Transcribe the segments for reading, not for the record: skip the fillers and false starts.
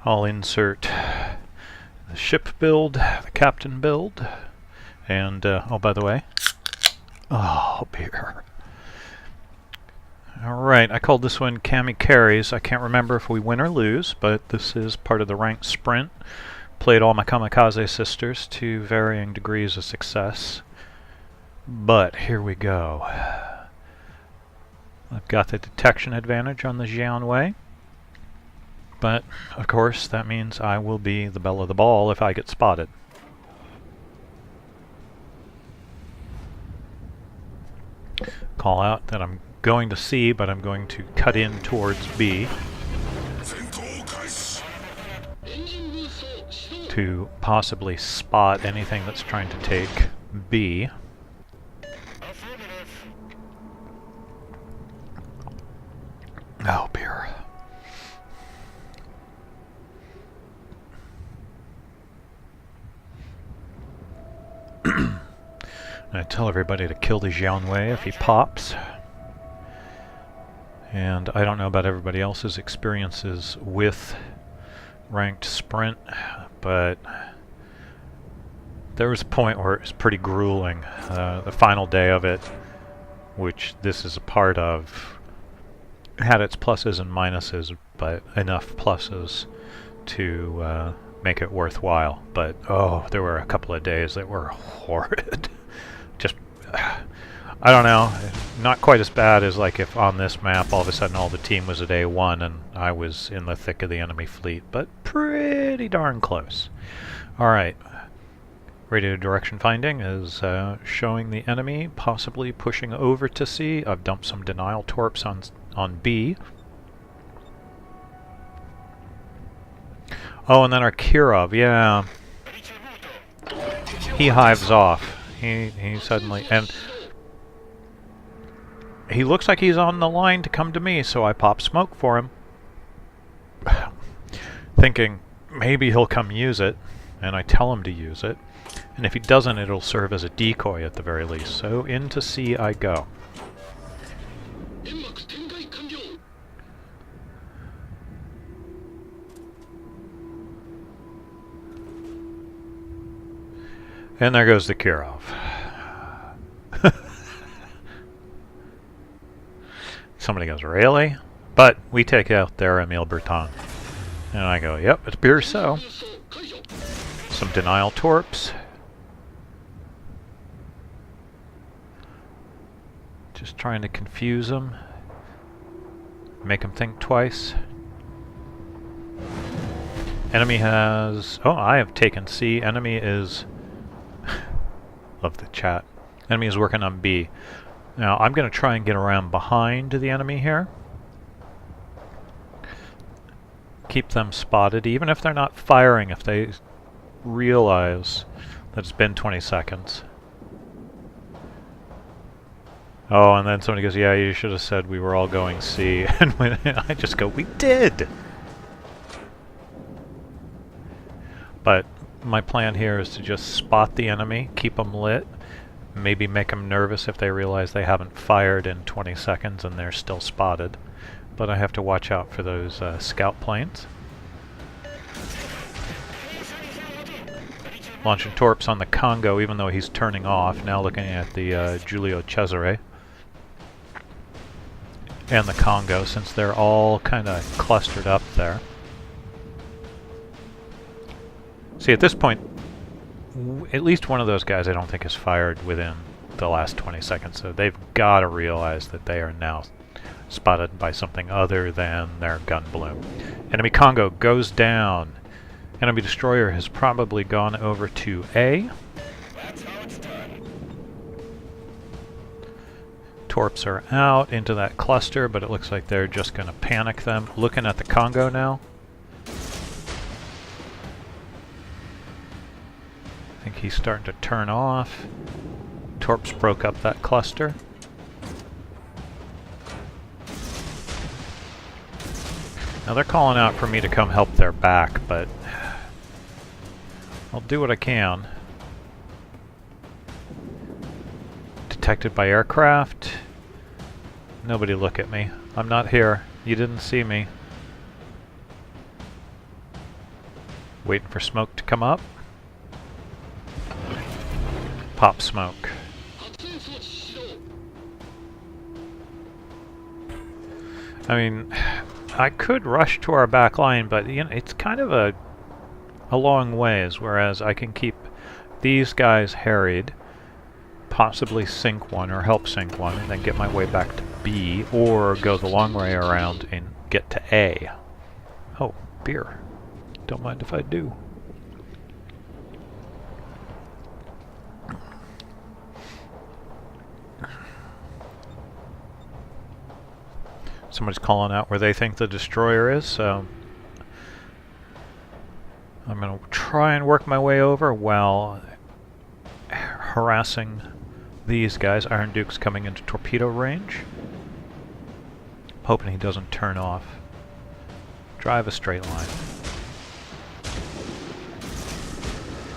I'll insert the ship build, the captain build, and oh, by the way, oh, beer. Alright, I called this one KARRIES. I can't remember if we win or lose, but this is part of the ranked sprint. Played all my kamikaze sisters to varying degrees of success. But here we go. I've got the detection advantage on the Jianwei. But, of course, that means I will be the belle of the ball if I get spotted. Call out that I'm going to C, but I'm going to cut in towards B to possibly spot anything that's trying to take B. Oh, beer. I tell everybody to kill the Jianwei if he pops. And I don't know about everybody else's experiences with ranked sprint, but there was a point where it was pretty grueling. The final day of it, which this is a part of, had its pluses and minuses, but enough pluses to make it worthwhile. But oh, there were a couple of days that were horrid. Just, I don't know, not quite as bad as like if on this map all of a sudden all the team was at A1 and I was in the thick of the enemy fleet, but pretty darn close. Alright, radio direction finding is showing the enemy possibly pushing over to C. I've dumped some denial torps on B. Oh, and then our Kirov, yeah. He hives off. He suddenly, and he looks like he's on the line to come to me, so I pop smoke for him. Thinking maybe he'll come use it, and I tell him to use it. And if he doesn't, it'll serve as a decoy at the very least. So into C I go. And there goes the Kirov. Somebody goes, really? But we take out their Emile Bertin. And I go, yep, it appears so. Some denial torps. Just trying to confuse them. Make them think twice. Enemy has... Oh, I have taken C. Enemy is... Love the chat. Enemy is working on B. Now, I'm going to try and get around behind the enemy here. Keep them spotted, even if they're not firing, if they realize that it's been 20 seconds. Oh, and then somebody goes, yeah, you should have said we were all going C. And when I just go, we did! But my plan here is to just spot the enemy, keep them lit, maybe make them nervous if they realize they haven't fired in 20 seconds and they're still spotted. But I have to watch out for those scout planes. Launching torps on the Congo even though he's turning off. Now looking at the Giulio Cesare and the Congo, since they're all kind of clustered up there. See, at this point, at least one of those guys I don't think is fired within the last 20 seconds, so they've got to realize that they are now spotted by something other than their gun bloom. Enemy Congo goes down. Enemy destroyer has probably gone over to A. Torps are out into that cluster, but it looks like they're just going to panic them. Looking at the Congo now. I think he's starting to turn off. Torps broke up that cluster. Now they're calling out for me to come help their back, but I'll do what I can. Detected by aircraft. Nobody look at me. I'm not here. You didn't see me. Waiting for smoke to come up. Pop smoke. I mean, I could rush to our back line, but you know, it's kind of a long ways, whereas I can keep these guys harried, possibly sink one or help sink one, and then get my way back to B, or go the long way around and get to A. Oh, beer. Don't mind if I do. Somebody's calling out where they think the destroyer is, so I'm going to try and work my way over while harassing these guys. Iron Duke's coming into torpedo range. Hoping he doesn't turn off. Drive a straight line.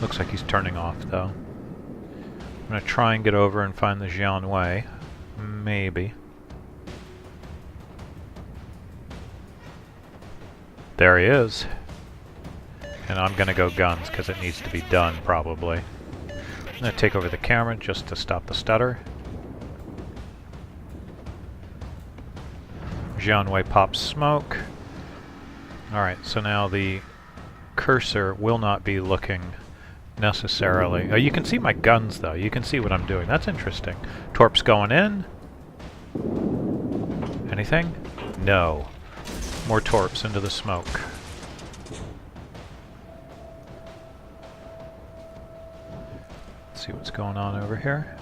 Looks like he's turning off, though. I'm going to try and get over and find the Jianwei. Maybe. There he is. And I'm going to go guns, because it needs to be done, probably. I'm going to take over the camera just to stop the stutter. Jianwei pops smoke. Alright, so now the cursor will not be looking necessarily. Oh, you can see my guns, though. You can see what I'm doing. That's interesting. Torps going in. Anything? No. More torps into the smoke. Let's see what's going on over here.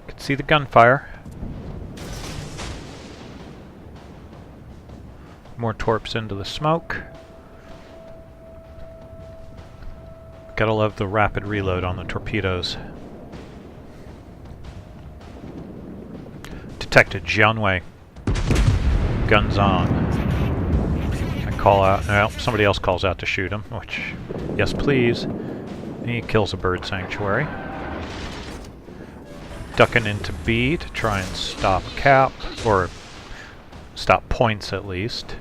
Can see the gunfire. More torps into the smoke. Gotta love the rapid reload on the torpedoes. Detected Jianwei. Guns on. I call out. Well, somebody else calls out to shoot him, which, yes please. He kills a bird sanctuary. Ducking into B to try and stop cap, or stop points at least,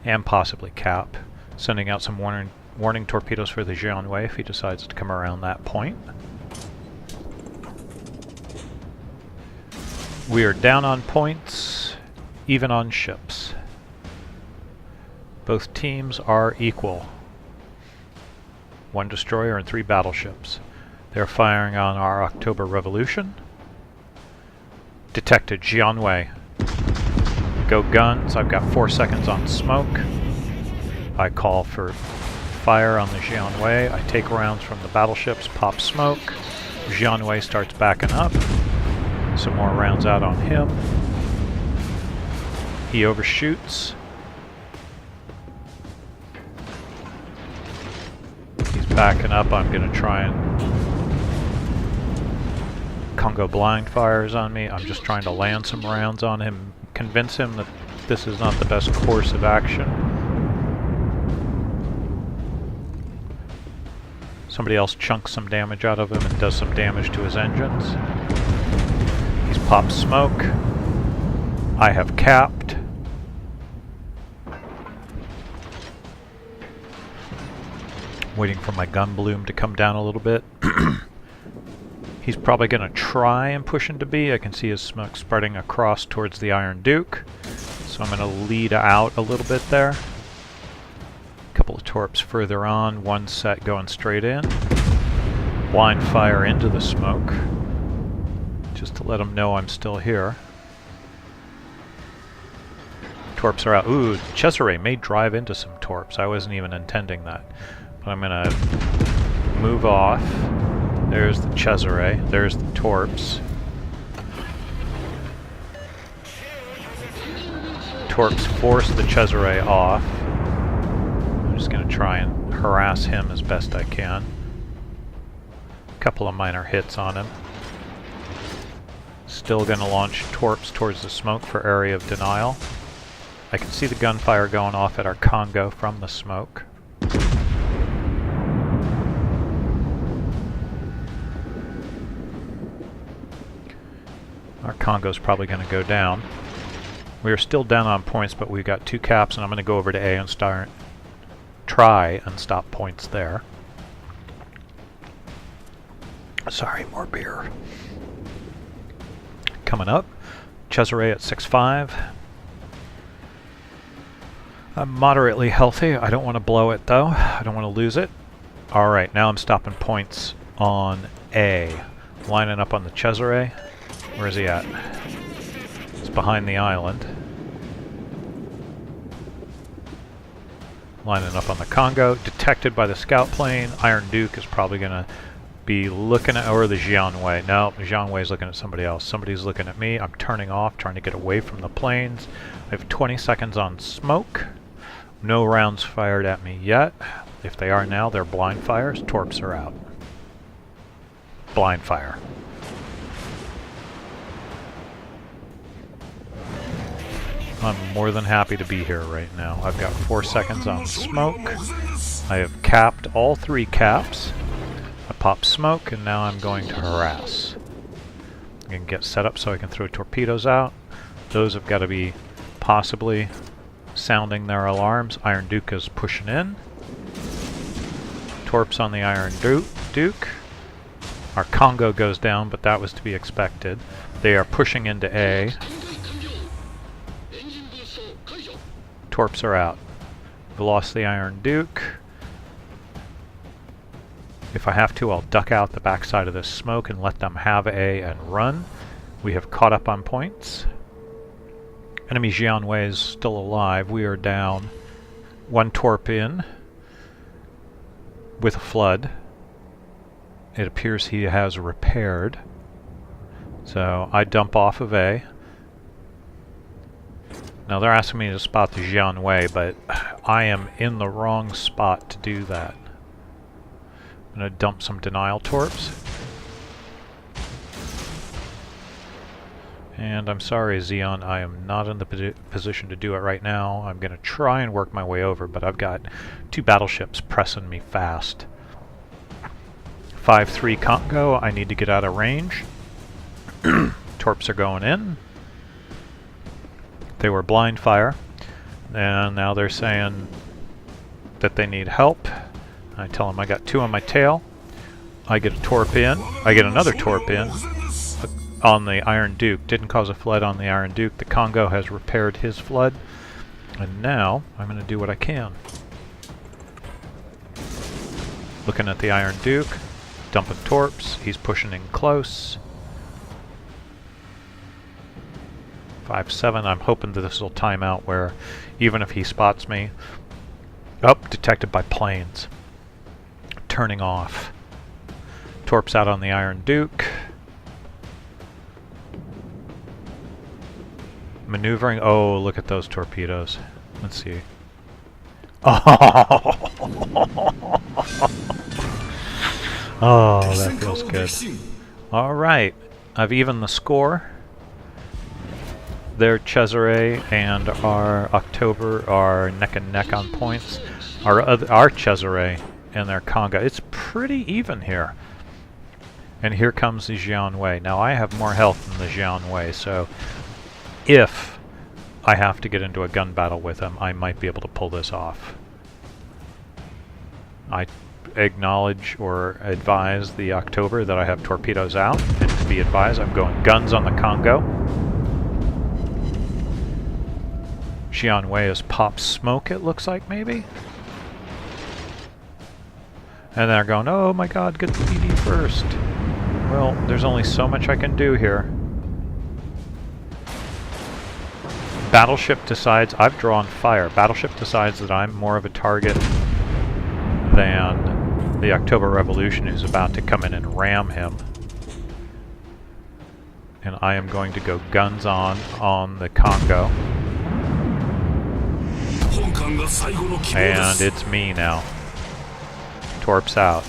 and possibly cap. Sending out some warning torpedoes for the Jianwei if he decides to come around that point. We are down on points, even on ships. Both teams are equal. 1 destroyer and 3 battleships. They're firing on our October Revolution. Detected Jianwei. Go guns. I've got 4 seconds on smoke. I call for fire on the Jianwei. I take rounds from the battleships, pop smoke. Jianwei starts backing up. Some more rounds out on him. He overshoots. He's backing up. I'm going to try and... Congo blind fires on me. I'm just trying to land some rounds on him. Convince him that this is not the best course of action. Somebody else chunks some damage out of him and does some damage to his engines. He's popped smoke. I have capped. Waiting for my gun bloom to come down a little bit. He's probably going to try and push into B. I can see his smoke spreading across towards the Iron Duke. So I'm going to lead out a little bit there. A couple of torps further on, 1 set going straight in. Blind fire into the smoke, just to let them know I'm still here. Torps are out. Ooh, Cesare may drive into some torps. I wasn't even intending that. But I'm going to move off. There's the Cesare. There's the torps. Torps force the Cesare off. I'm just going to try and harass him as best I can. A couple of minor hits on him. Still going to launch torps towards the smoke for area of denial. I can see the gunfire going off at our Congo from the smoke. Our Congo's probably going to go down. We are still down on points, but we've got 2 caps, and I'm going to go over to A and try and stop points there. Sorry, more beer. Coming up, Cesare at 6.5. I'm moderately healthy. I don't want to blow it though. I don't want to lose it. Alright, now I'm stopping points on A. Lining up on the Cesare. Where is he at? It's behind the island. Lining up on the Congo. Detected by the scout plane. Iron Duke is probably going to be looking at, or the Jianwei. No, the Jianwei is looking at somebody else. Somebody's looking at me. I'm turning off, trying to get away from the planes. I have 20 seconds on smoke. No rounds fired at me yet. If they are now, they're blind fires. Torps are out. Blind fire. I'm more than happy to be here right now. I've got 4 seconds on smoke. I have capped all 3 caps. I pop smoke, and now I'm going to harass. I can get set up so I can throw torpedoes out. Those have got to be possibly sounding their alarms. Iron Duke is pushing in. Torps on the Iron Duke. Our Congo goes down, but that was to be expected. They are pushing into A. Torps are out. We've lost the Iron Duke. If I have to, I'll duck out the backside of this smoke and let them have A and run. We have caught up on points. Enemy Jianwei is still alive. We are down 1 torp in with a flood. It appears he has repaired. So I dump off of A. Now they're asking me to spot the Jianwei, but I am in the wrong spot to do that. I'm going to dump some denial torps. And I'm sorry, Xeon, I am not in the position to do it right now. I'm going to try and work my way over, but I've got 2 battleships pressing me fast. 5-3 Congo, I need to get out of range. Torps are going in. They were blind fire, and now they're saying that they need help. I tell them I got 2 on my tail. I get a torp in. I get another torp in on the Iron Duke. Didn't cause a flood on the Iron Duke. The Congo has repaired his flood. And now I'm going to do what I can. Looking at the Iron Duke. Dumping torps. He's pushing in close. 5-7. I'm hoping that this will time out where even if he spots me... Oh, detected by planes. Turning off. Torps out on the Iron Duke. Maneuvering. Oh, look at those torpedoes. Let's see. Oh, oh, that feels good. All right, I've evened the score. Their Cesare and our October are neck and neck on points. Our Cesare and their Congo. It's pretty even here. And here comes the Jianwei. Now I have more health than the Jianwei, so if I have to get into a gun battle with him, I might be able to pull this off. I acknowledge or advise the October that I have torpedoes out, and to be advised, I'm going guns on the Congo. Jianwei has popped smoke, it looks like, maybe? And they're going, oh my god, get the PD first. Well, there's only so much I can do here. Battleship decides I've drawn fire. Battleship decides that I'm more of a target than the October Revolution, who's about to come in and ram him. And I am going to go guns on the Congo. And it's me now. Torps out.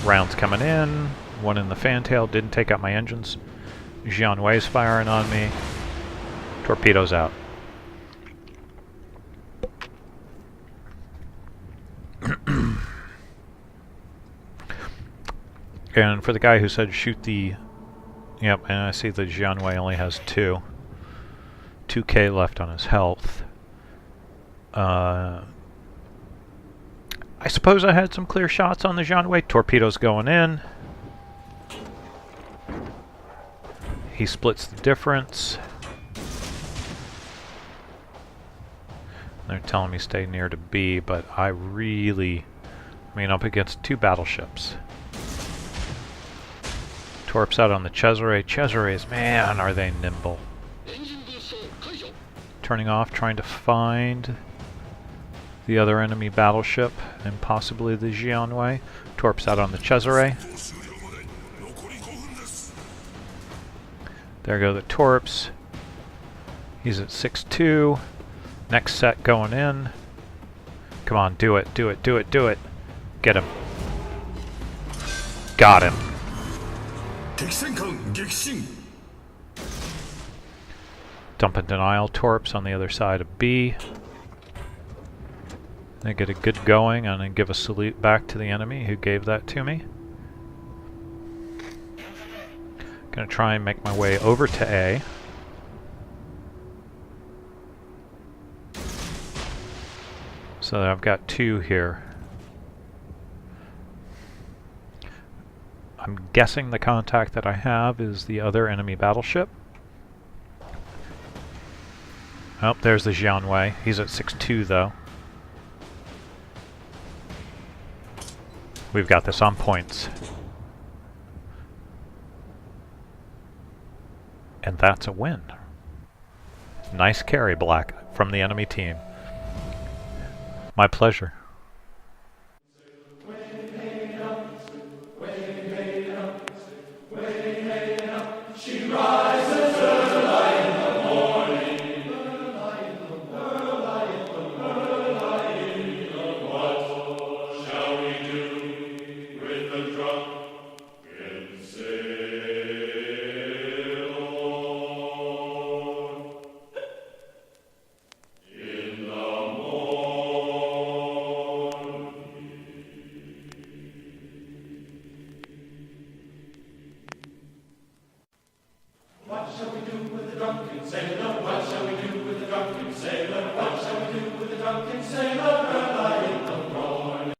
Rounds coming in. 1 in the fantail. Didn't take out my engines. Jianwei's firing on me. Torpedoes out. And for the guy who said shoot the Yep, and I see the Jianwei only has 2K left on his health. I suppose I had some clear shots on the Jianwei. Torpedoes going in. He splits the difference. They're telling me stay near to B, but I mean, up against 2 battleships. Torps out on the Cesare. Cesares, man, are they nimble. Turning off, trying to find the other enemy battleship, and possibly the Jianwei. Torps out on the Cesare. There go the Torps. He's at 6-2. Next set going in. Come on, do it, do it, do it, do it. Get him. Got him. Dump and denial Torps on the other side of B. They get a good going and then give a salute back to the enemy who gave that to me. Gonna try and make my way over to A. So I've got 2 here. I'm guessing the contact that I have is the other enemy battleship. Oh, there's the Jianwei. He's at 6-2 though. We've got this on points. And that's a win. Nice carry, Black, from the enemy team. My pleasure. What shall we do with the drunken sailor? What shall we do with the drunken sailor? What shall we do with the drunken sailor?